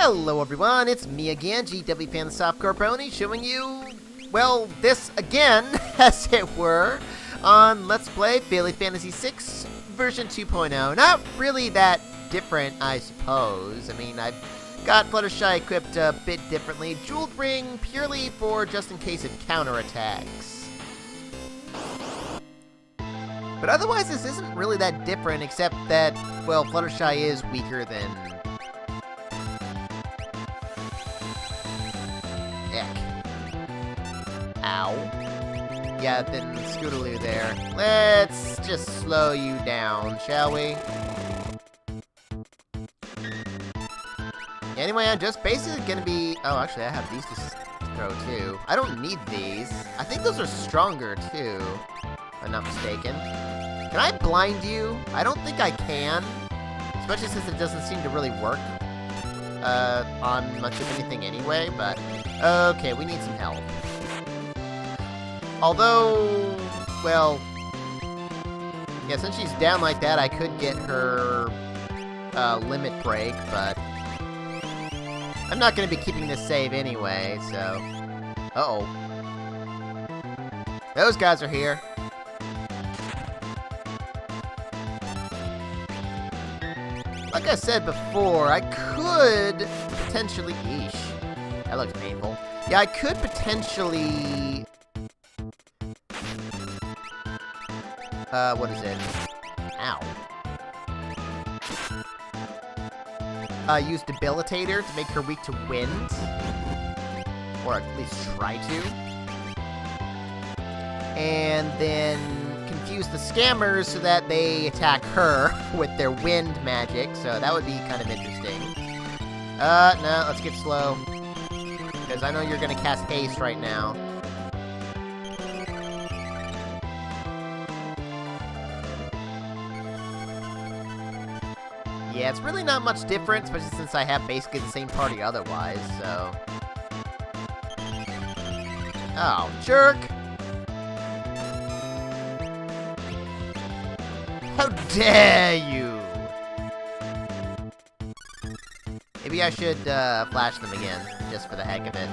Hello everyone, it's me again, GW Fan the Softcore Pony, showing you, well, this again, as it were, on Let's Play Ballad Fantasy VI version 2.0. Not really that different, I suppose. I mean, I've got Fluttershy equipped a bit differently. Jeweled Ring purely for just in case of counterattacks. But otherwise, this isn't really that different, except that, well, Fluttershy is weaker than... Ow. Yeah, then Scootaloo there. Let's just slow you down, shall we? Anyway, I'm just basically gonna be... Oh, actually, I have these to throw, too. I don't need these. I think those are stronger, too, if I'm not mistaken. Can I blind you? I don't think I can. Especially since it doesn't seem to really work on much of anything anyway, but... Okay, we need some help. Although, well, yeah, since she's down like that, I could get her limit break, but I'm not going to be keeping this save anyway, so... Uh-oh. Those guys are here. Like I said before, I could potentially... Eesh. That looks painful. Yeah, I could potentially... what is it? Ow. Use Debilitator to make her weak to wind. Or at least try to. And then confuse the scammers so that they attack her with their wind magic. So that would be kind of interesting. No, let's get slow. Because I know you're going to cast haste right now. Yeah, it's really not much different, especially since I have basically the same party otherwise, so... Oh, jerk! How dare you! Maybe I should, flash them again, just for the heck of it.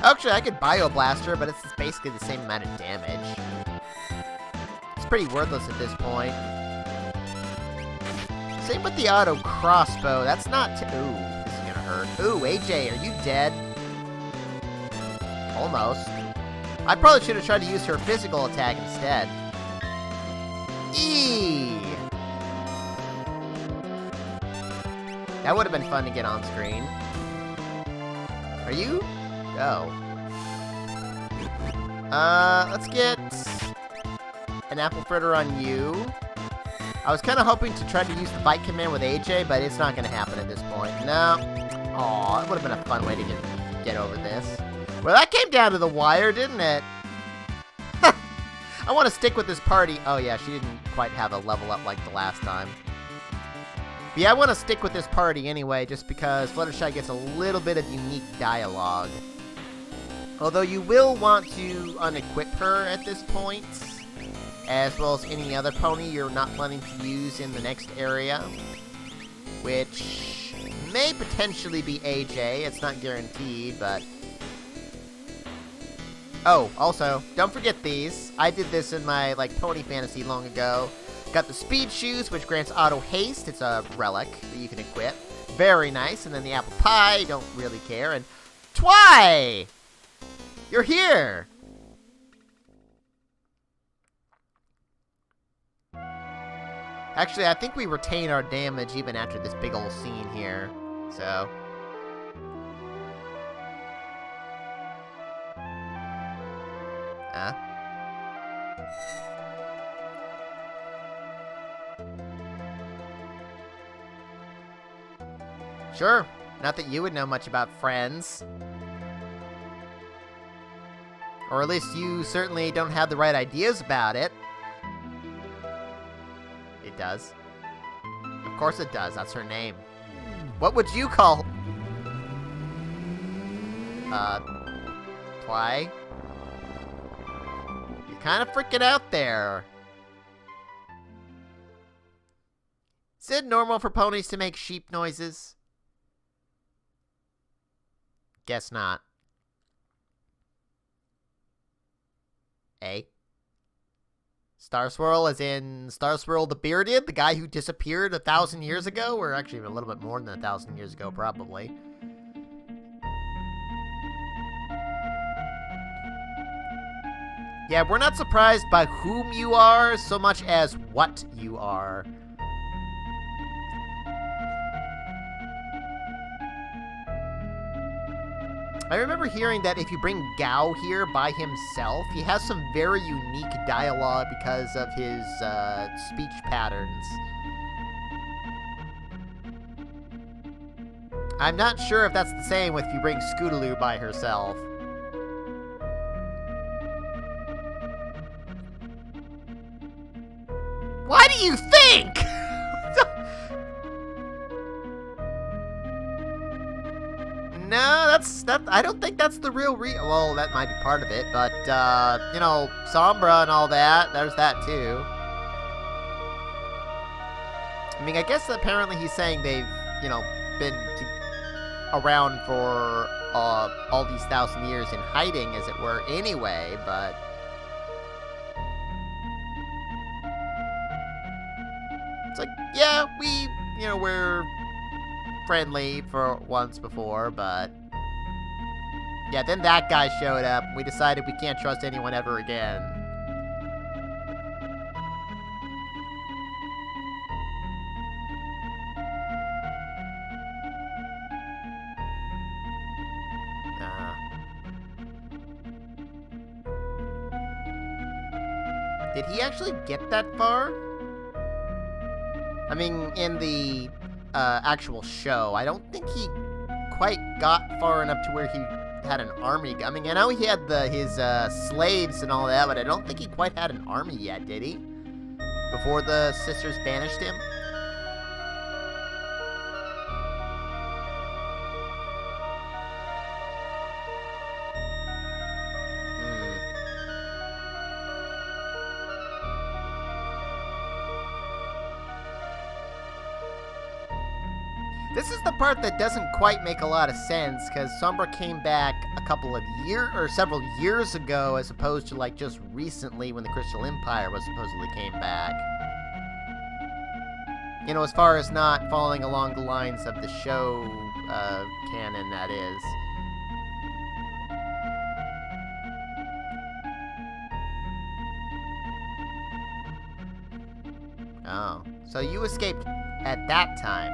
Actually, I could Bio Blast her, but it's basically the same amount of damage. It's pretty worthless at this point. Same with the auto crossbow. That's not... Ooh, this is gonna hurt. Ooh, AJ, are you dead? Almost. I probably should have tried to use her physical attack instead. Eee! That would have been fun to get on screen. Are you? Oh. Let's get an apple fritter on you. I was kind of hoping to try to use the bite command with AJ, but it's not going to happen at this point. No. Aw, it would have been a fun way to get over this. Well, that came down to the wire, didn't it? I want to stick with this party. Oh, yeah, she didn't quite have a level up like the last time. But yeah, I want to stick with this party anyway, just because Fluttershy gets a little bit of unique dialogue. Although you will want to unequip her at this point, as well as any other pony you're not planning to use in the next area, which may potentially be AJ. It's not guaranteed, but... Oh, also, don't forget these. I did this in my, Pony Fantasy long ago. Got the Speed Shoes, which grants auto haste. It's a relic that you can equip. Very nice. And then the Apple Pie, don't really care. And Twi! You're here! Actually, I think we retain our damage even after this big old scene here, so... Huh? Sure, not that you would know much about friends. Or at least you certainly don't have the right ideas about it. It does. Of course it does. That's her name. What would you call... Twi? You're kind of freaking out there. Is it normal for ponies to make sheep noises? Guess not. A. Star Swirl as in Star Swirl the Bearded, the guy who disappeared 1,000 years ago? Or actually a little bit more than 1,000 years ago, probably. Yeah, we're not surprised by whom you are so much as what you are. I remember hearing that if you bring Gao here by himself, he has some very unique dialogue because of his speech patterns. I'm not sure if that's the same if you bring Scootaloo by herself. Why do you think? No, I don't think that's the real well, that might be part of it, but, you know, Sombra and all that, there's that too. I mean, I guess apparently he's saying they've, you know, been around for, all these 1,000 years in hiding, as it were, anyway, but... It's like, yeah, you know, we're friendly for once before, but... Yeah, then that guy showed up, and we decided we can't trust anyone ever again. Did he actually get that far? I mean, in the actual show, I don't think he quite got far enough to where he had an army. I mean, I know he had his slaves and all that, but I don't think he quite had an army yet, did he? Before the sisters banished him? This is the part that doesn't quite make a lot of sense, because Sombra came back a couple of years, or several years ago, as opposed to, like, just recently when the Crystal Empire was supposedly came back. You know, as far as not following along the lines of the show, canon, that is. Oh, so you escaped at that time.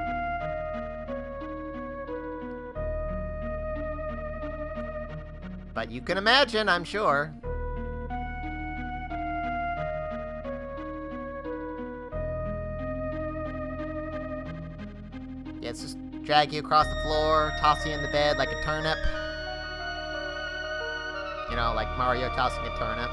But you can imagine, I'm sure. Yeah, it's just drag you across the floor, toss you in the bed like a turnip. You know, like Mario tossing a turnip.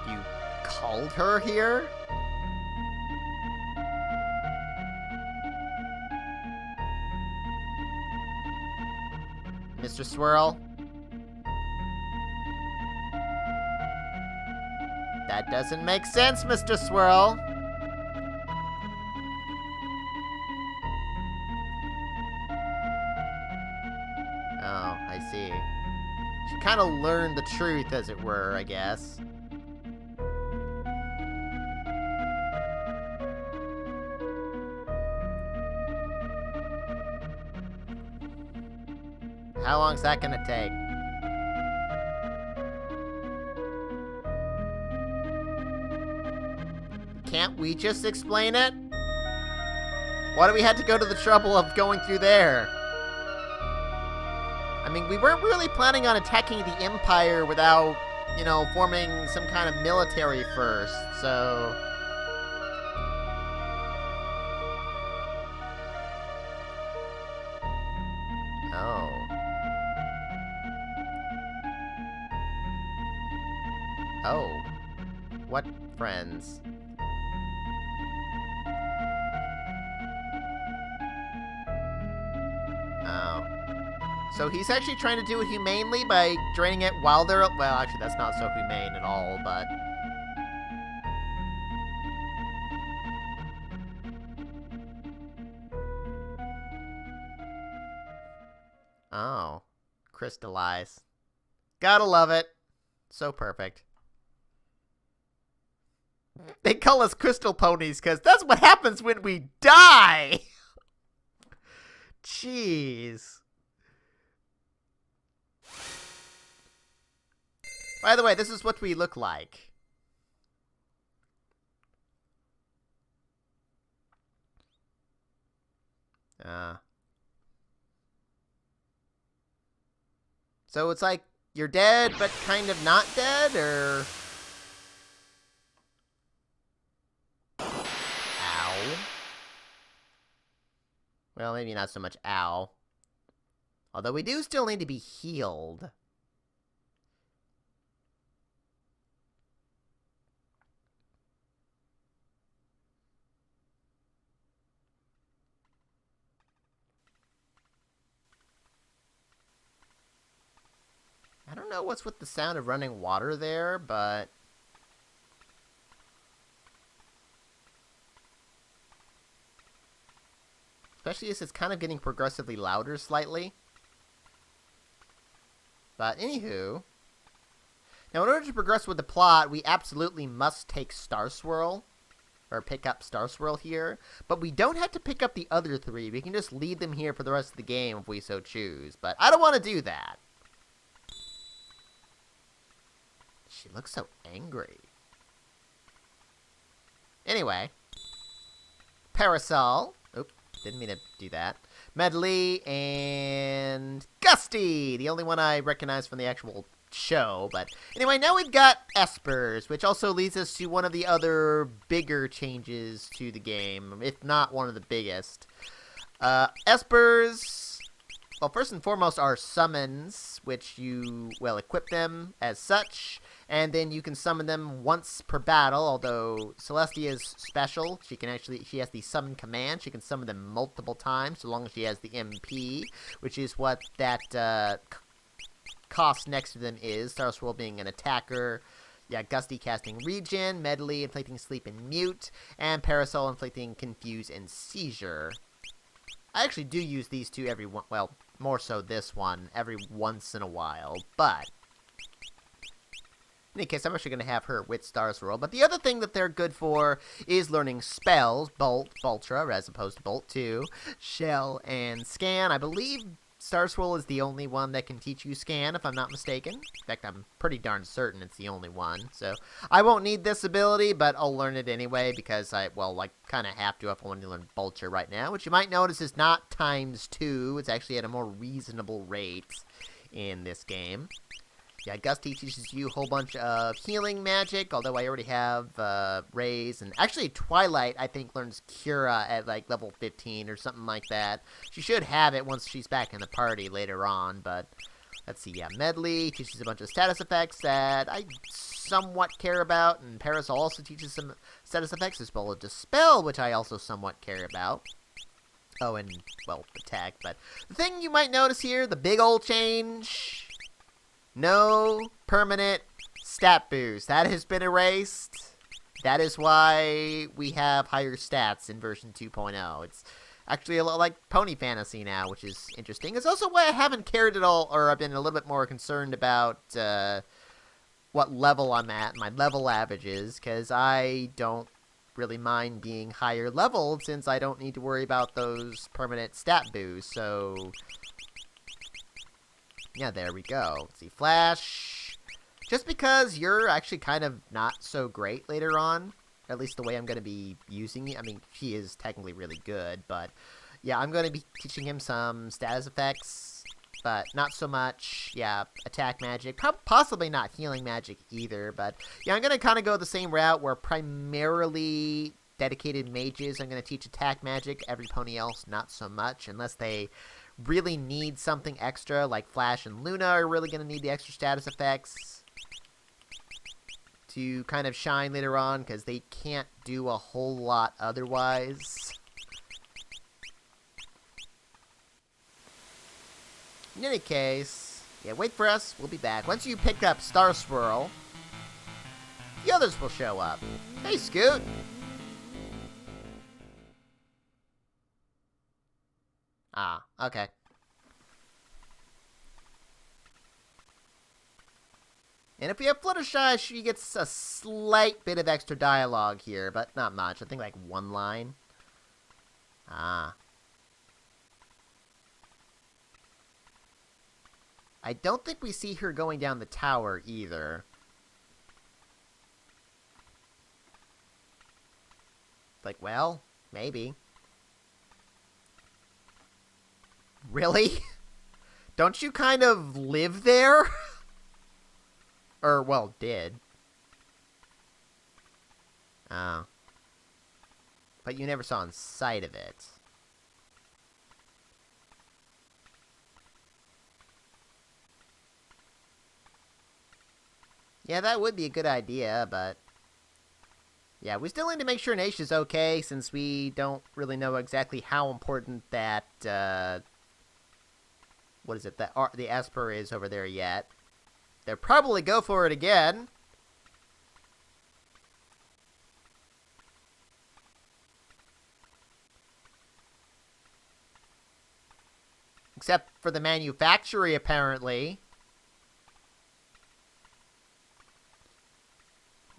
You called her here? Mr. Swirl? That doesn't make sense, Mr. Swirl. Oh, I see. She kind of learned the truth, as it were, I guess. How long's that gonna take? Can't we just explain it? Why do we have to go to the trouble of going through there? I mean, we weren't really planning on attacking the Empire without, you know, forming some kind of military first, so... Oh. Oh. What friends? Oh. So he's actually trying to do it humanely by draining it while they're... Well, actually, that's not so humane at all, but... Oh. Crystallize. Gotta love it. So perfect. They call us crystal ponies because that's what happens when we die. Jeez. By the way, this is what we look like. So it's like you're dead, but kind of not dead, or... Ow. Well, maybe not so much ow. Although we do still need to be healed. I don't know what's with the sound of running water there, but... Especially as it's kind of getting progressively louder slightly. But anywho... Now, in order to progress with the plot, we absolutely must take Star Swirl. Or pick up Star Swirl here. But we don't have to pick up the other three. We can just leave them here for the rest of the game if we so choose. But I don't want to do that. She looks so angry. Anyway. Parasol. Oop, didn't mean to do that. Medley and Gusty. The only one I recognize from the actual show. But anyway, now we've got Espers, which also leads us to one of the other bigger changes to the game, if not one of the biggest. Espers, well, first and foremost are summons, which you, well, equip them as such, and then you can summon them once per battle, although Celestia's special. She has the summon command. She can summon them multiple times, so long as she has the MP, which is what that, cost next to them is. Star Swirl being an attacker. Yeah, Gusty casting Regen, Medley inflicting Sleep and Mute, and Parasol inflicting Confuse and Seizure. I actually do use these two every one, well, more so this one, every once in a while, but... In any case, I'm actually going to have her with Star Swirl, but the other thing that they're good for is learning spells, Bolt, Boltra, as opposed to Bolt 2, Shell, and Scan. I believe Star Swirl is the only one that can teach you Scan, if I'm not mistaken. In fact, I'm pretty darn certain it's the only one. So, I won't need this ability, but I'll learn it anyway, because I, well, like, kind of have to if I want to learn Vulture right now, which you might notice is not ×2. It's actually at a more reasonable rate in this game. Yeah, Gusty teaches you a whole bunch of healing magic, although I already have Raise, and actually Twilight, I think, learns Cura at, like, level 15 or something like that. She should have it once she's back in the party later on, but let's see, yeah, Medley teaches a bunch of status effects that I somewhat care about, and Parasol also teaches some status effects, as well as Dispel, which I also somewhat care about. Oh, and, well, Attack, but the thing you might notice here, the big old change... No permanent stat boost. That has been erased. That is why we have higher stats in version 2.0. It's actually a lot like Pony Fantasy now, which is interesting. It's also why I haven't cared at all, or I've been a little bit more concerned about what level I'm at, my level averages, because I don't really mind being higher leveled since I don't need to worry about those permanent stat boosts. So... yeah, there we go. Let's see, Flash. Just because you're actually kind of not so great later on, at least the way I'm going to be using it. I mean, he is technically really good, but yeah, I'm going to be teaching him some status effects, but not so much, yeah, attack magic. Possibly not healing magic either, but yeah, I'm going to kind of go the same route where primarily dedicated mages, I'm going to teach attack magic. Every pony else, not so much, unless they... really need something extra, like Flash and Luna are really going to need the extra status effects to kind of shine later on, because they can't do a whole lot otherwise. In any case, yeah, wait for us, we'll be back. Once you pick up Star Swirl, the others will show up. Hey, Scoot! Ah, okay. And if we have Fluttershy, she gets a slight bit of extra dialogue here, but not much. I think like one line. Ah. I don't think we see her going down the tower either. Like, well, maybe. Really? Don't you kind of live there? Or, well, did. Oh. But you never saw inside of it. Yeah, that would be a good idea, but... yeah, we still need to make sure Naish is okay, since we don't really know exactly how important that, what is it, the Esper is over there yet. They'll probably go for it again. Except for the manufactory, apparently.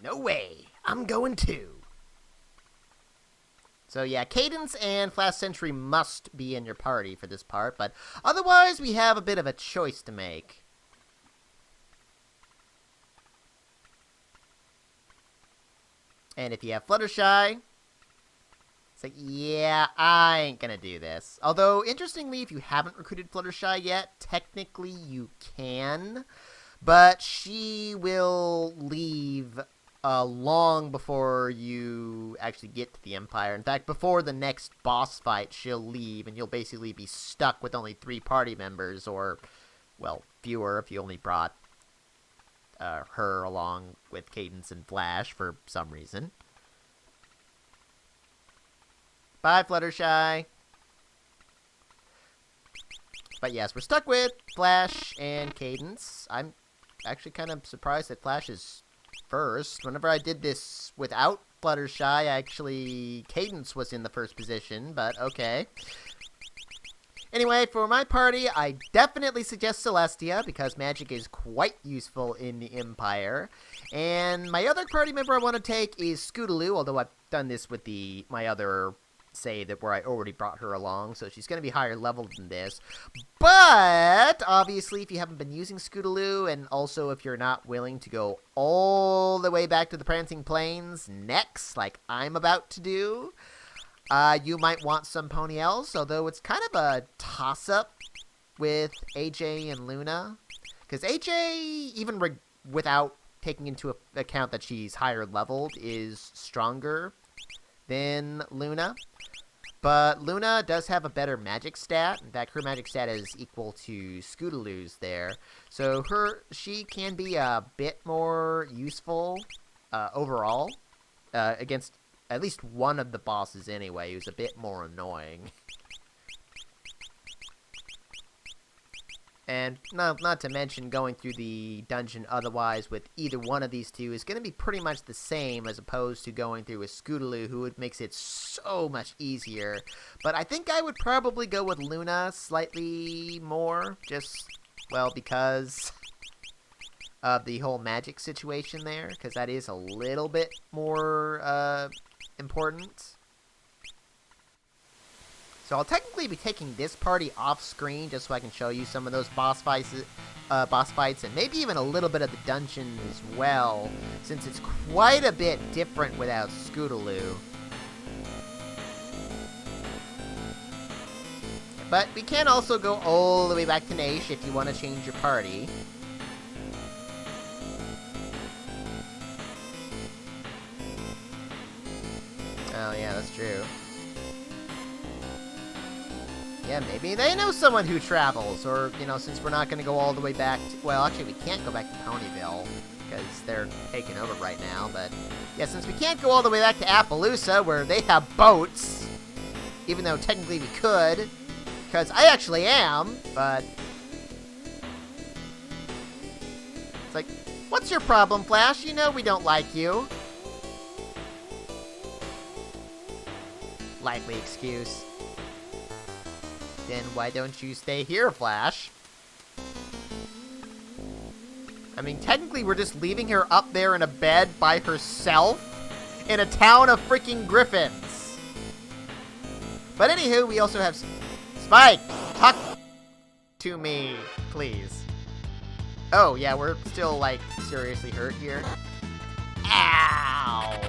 No way. I'm going too. So yeah, Cadence and Flash Sentry must be in your party for this part, but otherwise we have a bit of a choice to make. And if you have Fluttershy, it's like, yeah, I ain't gonna do this. Although, interestingly, if you haven't recruited Fluttershy yet, technically you can, but she will leave long before you actually get to the Empire. In fact, before the next boss fight, she'll leave, and you'll basically be stuck with only 3 party members, or, well, fewer if you only brought her along with Cadence and Flash for some reason. Bye, Fluttershy. But yes, we're stuck with Flash and Cadence. I'm actually kind of surprised that Flash is first. Whenever I did this without Fluttershy, Cadence was in the first position, but okay. Anyway, for my party, I definitely suggest Celestia, because magic is quite useful in the Empire. And my other party member I want to take is Scootaloo, although I've done this with my other save where I already brought her along, so she's going to be higher leveled than this. But, obviously, if you haven't been using Scootaloo, and also if you're not willing to go all the way back to the Prancing Plains next, like I'm about to do, you might want some Ponies, although it's kind of a toss-up with AJ and Luna. Because AJ, even without taking into account that she's higher leveled, is stronger than Luna. But Luna does have a better magic stat. In fact, her magic stat is equal to Scootaloo's there. So she can be a bit more useful overall against at least one of the bosses anyway, who's a bit more annoying. And not to mention going through the dungeon otherwise with either one of these two is going to be pretty much the same as opposed to going through with Scootaloo, who makes it so much easier. But I think I would probably go with Luna slightly more, just, well, because of the whole magic situation there, because that is a little bit more important. So I'll technically be taking this party off screen just so I can show you some of those boss fights, and maybe even a little bit of the dungeon as well, since it's quite a bit different without Scootaloo. But we can also go all the way back to Naish if you want to change your party. Oh yeah, that's true. Yeah, maybe they know someone who travels, or, you know, since we're not going to go all the way back to, well, actually, we can't go back to Ponyville, because they're taking over right now, but, yeah, since we can't go all the way back to Appaloosa, where they have boats, even though technically we could, because I actually am, but, it's like, what's your problem, Flash? You know we don't like you. Likely excuse. Then why don't you stay here, Flash? I mean, technically we're just leaving her up there in a bed by herself in a town of freaking griffins. But anywho, we also have Spike. Talk to me, please. Oh, yeah, we're still, like, seriously hurt here. Ow!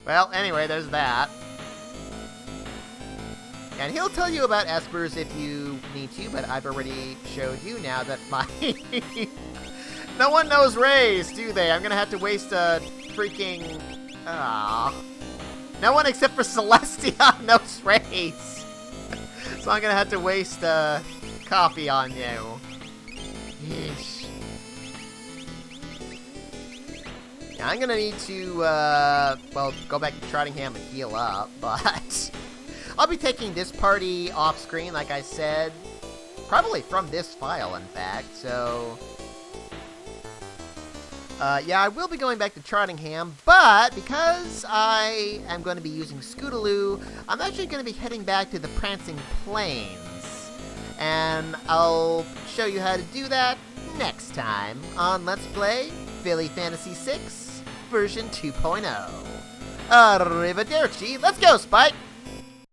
Well, anyway, there's that. And he'll tell you about espers if you need to, but I've already showed you now that my... No one knows Rays, do they? I'm gonna have to waste a freaking... No one except for Celestia knows Rays. So I'm gonna have to waste coffee on you. Yeesh. Yeah, I'm gonna need to, well, go back to Trottingham and heal up, but... I'll be taking this party off screen, like I said, probably from this file, in fact, so... yeah, I will be going back to Trottingham, but because I am going to be using Scootaloo, I'm actually going to be heading back to the Prancing Plains. And I'll show you how to do that next time on Let's Play Philly Fantasy 6 version 2.0. Arrivederci, let's go, Spike!